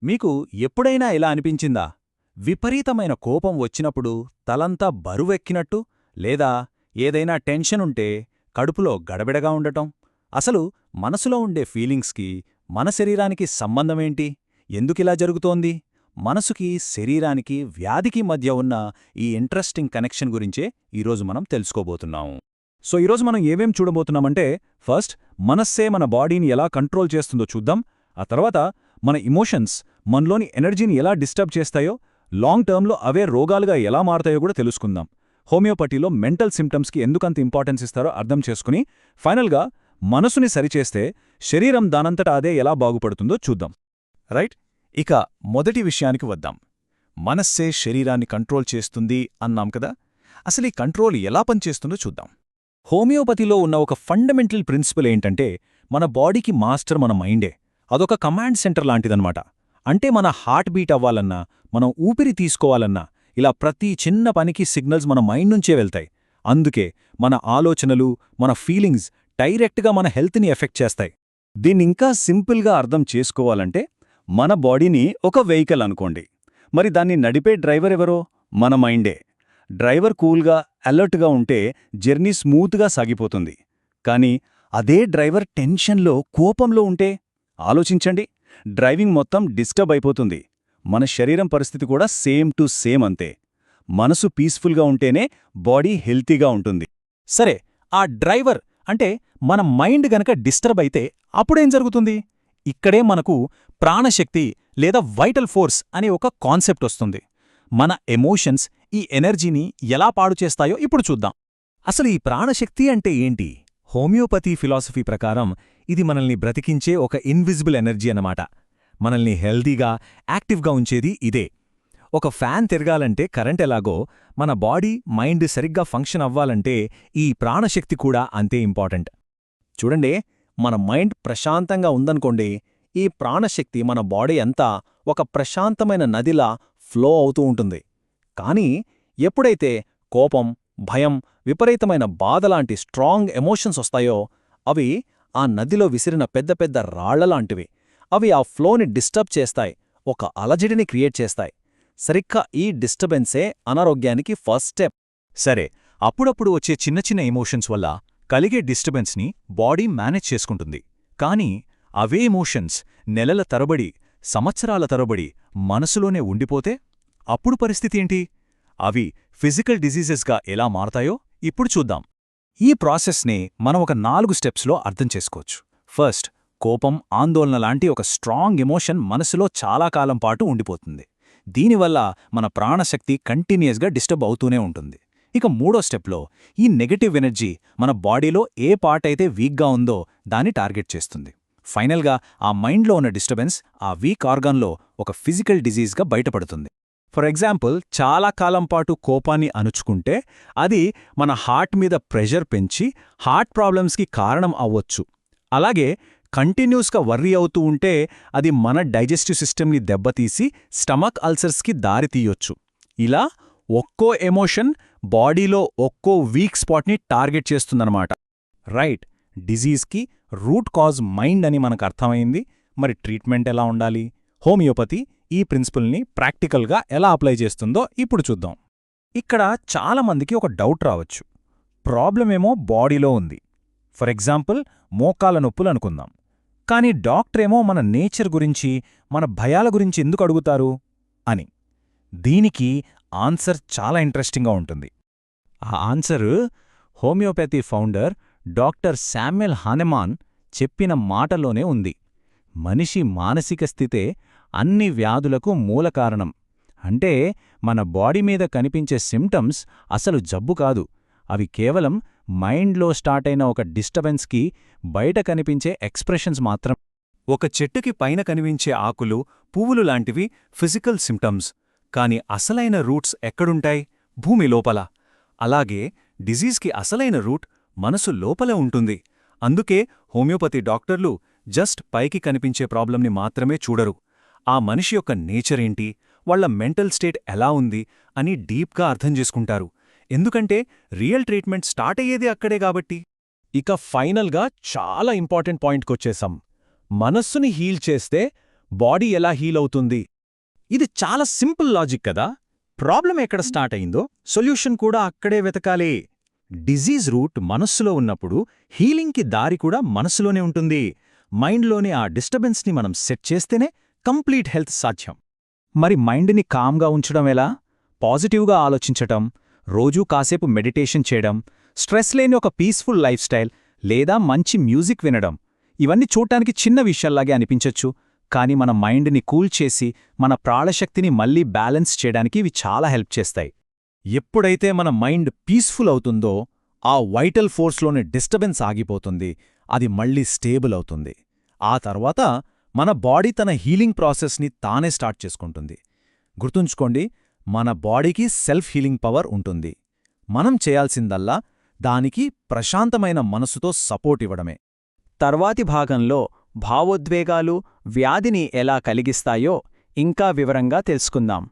మీకు ఎప్పుడైనా ఇలా అనిపించిందా? విపరీతమైన కోపం వచ్చినప్పుడు తలంతా బరువెక్కినట్టు, లేదా ఏదైనా టెన్షనుంటే కడుపులో గడబిడగా ఉండటం? అసలు మనసులో ఉండే ఫీలింగ్స్కి మన శరీరానికి సంబంధమేంటి? ఎందుకిలా జరుగుతోంది? మనసుకి, శరీరానికి, వ్యాధికి మధ్య ఉన్న ఈ ఇంట్రెస్టింగ్ కనెక్షన్ గురించే ఈరోజు మనం తెలుసుకోబోతున్నాం. ఈరోజు మనం ఏవేం చూడబోతున్నామంటే, ఫస్ట్ మనస్సే మన బాడీని ఎలా కంట్రోల్ చేస్తుందో చూద్దాం. ఆ తర్వాత మన ఇమోషన్స్ మనలోని ఎనర్జీని ఎలా డిస్టర్బ్ చేస్తాయో, లాంగ్ టర్మ్లో అవే రోగాలుగా ఎలా మారతాయో కూడా తెలుసుకుందాం. హోమియోపతిలో మెంటల్ సిమ్టమ్స్కి ఎందుకంత ఇంపార్టెన్స్ ఇస్తారో అర్థం చేసుకుని, ఫైనల్గా మనసుని సరిచేస్తే శరీరం దానంతటా అదే ఎలా బాగుపడుతుందో చూద్దాం. రైట్? ఇక మొదటి విషయానికి వద్దాం. మనస్సే శరీరాన్ని కంట్రోల్ చేస్తుంది అన్నాం కదా. అసలు ఈ కంట్రోల్ ఎలా పనిచేస్తుందో చూద్దాం. హోమియోపతిలో ఉన్న ఒక ఫండమెంటల్ ప్రిన్సిపల్ ఏంటంటే, మన బాడీకి మాస్టర్ మన మైండే. అదొక కమాండ్ సెంటర్ లాంటిదన్నమాట. అంటే మన హార్ట్ బీట్ అవ్వాలన్నా, మనం ఊపిరి తీసుకోవాలన్నా, ఇలా ప్రతి చిన్న పనికి సిగ్నల్స్ మన మైండ్ నుంచే వెళ్తాయి. అందుకే మన ఆలోచనలు, మన ఫీలింగ్స్ డైరెక్ట్గా మన హెల్త్ని ఎఫెక్ట్ చేస్తాయి. దీన్నింకా సింపుల్గా అర్థం చేసుకోవాలంటే, మన బాడీని ఒక వెహికల్ అనుకోండి. మరి దాన్ని నడిపే డ్రైవర్ ఎవరో? మన మైండే. డ్రైవర్ కూల్గా, అలర్ట్గా ఉంటే జర్నీ స్మూత్గా సాగిపోతుంది. కానీ అదే డ్రైవర్ టెన్షన్లో, కోపంలో ఉంటే ఆలోచించండి, డ్రైవింగ్ మొత్తం డిస్టర్బ్ అయిపోతుంది. మన శరీరం పరిస్థితి కూడా సేమ్ టు సేమ్ అంతే. మనసు పీస్ఫుల్గా ఉంటేనే బాడీ హెల్తీగా ఉంటుంది. సరే, ఆ డ్రైవర్ అంటే మన మైండ్ గనక డిస్టర్బ్ అయితే అప్పుడేం జరుగుతుంది? ఇక్కడే మనకు ప్రాణశక్తి లేదా వైటల్ ఫోర్స్ అనే ఒక కాన్సెప్ట్ వస్తుంది. మన ఎమోషన్స్ ఈ ఎనర్జీని ఎలా పాడు చేస్తాయో ఇప్పుడు చూద్దాం. అసలు ఈ ప్రాణశక్తి అంటే ఏంటి? హోమియోపతి ఫిలాసఫీ ప్రకారం ఇది మనల్ని బ్రతికించే ఒక ఇన్విజిబుల్ ఎనర్జీ అన్నమాట. మనల్ని హెల్దీగా, యాక్టివ్గా ఉంచేది ఇదే. ఒక ఫ్యాన్ తిరగాలంటే కరెంట్ ఎలాగో, మన బాడీ, మైండ్ సరిగ్గా ఫంక్షన్ అవ్వాలంటే ఈ ప్రాణశక్తి కూడా అంతే ఇంపార్టెంట్. చూడండి, మన మైండ్ ప్రశాంతంగా ఉందనుకోండి, ఈ ప్రాణశక్తి మన బాడీ అంతా ఒక ప్రశాంతమైన నదిలా ఫ్లో అవుతూ ఉంటుంది. కానీ ఎప్పుడైతే కోపం, భయం, విపరీతమైన బాధలాంటి స్ట్రాంగ్ ఎమోషన్స్ వస్తాయో, అవి ఆ నదిలో విసిరిన పెద్ద పెద్ద రాళ్లలాంటివి. అవి ఆ ఫ్లోని డిస్టర్బ్ చేస్తాయి, ఒక అలజడిని క్రియేట్ చేస్తాయి. సరిగ్గా ఈ డిస్టర్బెన్సే అనారోగ్యానికి ఫస్ట్ స్టెప్. సరే, అప్పుడప్పుడు వచ్చే చిన్న చిన్న ఎమోషన్స్ వల్ల కలిగే డిస్టర్బెన్స్ని బాడీ మేనేజ్ చేసుకుంటుంది. కానీ అవే ఎమోషన్స్ నెలల తరబడి, సంవత్సరాల తరబడి మనసులోనే ఉండిపోతే అప్పుడు పరిస్థితి ఏంటి? అవి ఫిజికల్ డిజీజెస్గా ఎలా మారతాయో ఇప్పుడు చూద్దాం. ఈ ప్రాసెస్ని మనం ఒక 4 స్టెప్స్లో అర్థం చేసుకోవచ్చు. ఫస్ట్, కోపం, ఆందోళన లాంటి ఒక స్ట్రాంగ్ ఎమోషన్ మనసులో చాలా కాలం పాటు ఉండిపోతుంది. దీనివల్ల మన ప్రాణశక్తి కంటిన్యూస్గా డిస్టర్బ్ అవుతూనే ఉంటుంది. ఇక మూడో స్టెప్లో ఈ నెగటివ్ ఎనర్జీ మన బాడీలో ఏ పార్ట్ అయితే వీక్గా ఉందో దాన్ని టార్గెట్ చేస్తుంది. ఫైనల్గా ఆ మైండ్లో ఉన్న డిస్టర్బెన్స్ ఆ వీక్ ఆర్గాన్లో ఒక ఫిజికల్ డిజీజ్గా బయటపడుతుంది. ఫర్ ఎగ్జాంపుల్, చాలా కాలం పాటు కోపాన్ని అణుచుకుంటే అది మన హార్ట్ మీద ప్రెషర్ పెంచి హార్ట్ ప్రాబ్లమ్స్కి కారణం అవ్వొచ్చు. అలాగే కంటిన్యూస్గా వర్రీ అవుతూ ఉంటే అది మన డైజెస్టివ్ సిస్టమ్ని దెబ్బతీసి స్టమక్ అల్సర్స్కి దారితీయొచ్చు. ఇలా ఒక్కో ఎమోషన్ బాడీలో ఒక్కో వీక్ స్పాట్ని టార్గెట్ చేస్తుందన్నమాట. రైట్, డిజీజ్కి రూట్ కాజ్ మైండ్ అని మనకు అర్థమైంది. మరి ట్రీట్మెంట్ ఎలా ఉండాలి? హోమియోపతి ఈ ప్రిన్సిపల్ని ప్రాక్టికల్గా ఎలా అప్లై చేస్తుందో ఇప్పుడు చూద్దాం. ఇక్కడ చాలామందికి ఒక డౌట్ రావచ్చు. ప్రాబ్లమేమో బాడీలో ఉంది. ఫర్ ఎగ్జాంపుల్, మోకాల నొప్పులు అనుకుందాం. కానీ డాక్టరేమో మన నేచర్ గురించి, మన భయాల గురించి ఎందుకు అడుగుతారు అని. దీనికి ఆన్సర్ చాలా ఇంట్రెస్టింగ్గా ఉంటుంది. ఆ answer homeopathy founder doctor Samuel Hahnemann చెప్పిన మాటలోనే ఉంది. మనిషి మానసిక స్థితే అన్ని వ్యాధులకు మూల కారణం. అంటే మన బాడీ మీద కనిపించే సిమ్టమ్స్ అసలు జబ్బు కాదు, అవి కేవలం మైండ్లో స్టార్ట్ అయిన ఒక డిస్టర్బెన్స్కి బయట కనిపించే ఎక్స్ప్రెషన్స్ మాత్రం. ఒక చెట్టుకి పైన కనిపించే ఆకులు, పువ్వులు లాంటివి ఫిజికల్ సిమ్టమ్స్. కాని అసలైన రూట్స్ ఎక్కడుంటాయి? భూమి లోపల. అలాగే డిజీజ్కి అసలైన రూట్ మనసు లోపల ఉంటుంది. అందుకే హోమియోపతి డాక్టర్లు జస్ట్ పైకి కనిపించే ప్రాబ్లంని మాత్రమే చూడరు. ఆ మనిషి యొక్క నేచరేంటి, వాళ్ల మెంటల్ స్టేట్ ఎలా ఉంది అని డీప్గా అర్థం చేసుకుంటారు. ఎందుకంటే రియల్ ట్రీట్మెంట్ స్టార్ట్ అయ్యేది అక్కడే కాబట్టి. ఇక ఫైనల్గా చాలా ఇంపార్టెంట్ పాయింట్కొచ్చేసాం. మనస్సుని హీల్ చేస్తే బాడీ ఎలా హీల్ అవుతుంది? ఇది చాలా సింపుల్ లాజిక్ కదా. ప్రాబ్లం ఎక్కడ స్టార్ట్ అయిందో సొల్యూషన్ కూడా అక్కడే వెతకాలి. డిజీజ్ రూట్ మనస్సులో ఉన్నప్పుడు హీలింగ్కి దారి కూడా మనస్సులోనే ఉంటుంది. మైండ్లోనే ఆ డిస్టర్బెన్స్ని మనం సెట్ చేస్తేనే కంప్లీట్ హెల్త్ సాధ్యం. మరి మైండ్ని కామ్గా ఉంచడం ఎలా? పాజిటివ్గా ఆలోచించటం, రోజూ కాసేపు మెడిటేషన్ చేయడం, స్ట్రెస్ లేని ఒక పీస్ఫుల్ లైఫ్ స్టైల్, లేదా మంచి మ్యూజిక్ వినడం. ఇవన్నీ చూడటానికి చిన్న విషయాల్లాగే అనిపించొచ్చు, కానీ మన మైండ్ని కూల్ చేసి మన ప్రాణశక్తిని మళ్లీ బ్యాలెన్స్ చేయడానికి ఇవి చాలా హెల్ప్ చేస్తాయి. ఎప్పుడైతే మన మైండ్ పీస్ఫుల్ అవుతుందో ఆ వైటల్ ఫోర్స్లోని డిస్టర్బెన్స్ ఆగిపోతుంది, అది మళ్లీ స్టేబుల్ అవుతుంది. ఆ తర్వాత మన బాడీ తన హీలింగ్ ప్రాసెస్ని తానే స్టార్ట్ చేసుకుంటుంది. గుర్తుంచుకోండి, మన బాడీకి సెల్ఫ్ హీలింగ్ పవర్ ఉంటుంది. మనం చేయాల్సిందల్లా దానికి ప్రశాంతమైన మనసుతో సపోర్ట్ ఇవ్వడమే. తర్వాతి భాగంలో భావోద్వేగాలు వ్యాధిని ఎలా కలిగిస్తాయో ఇంకా వివరంగా తెలుసుకుందాం.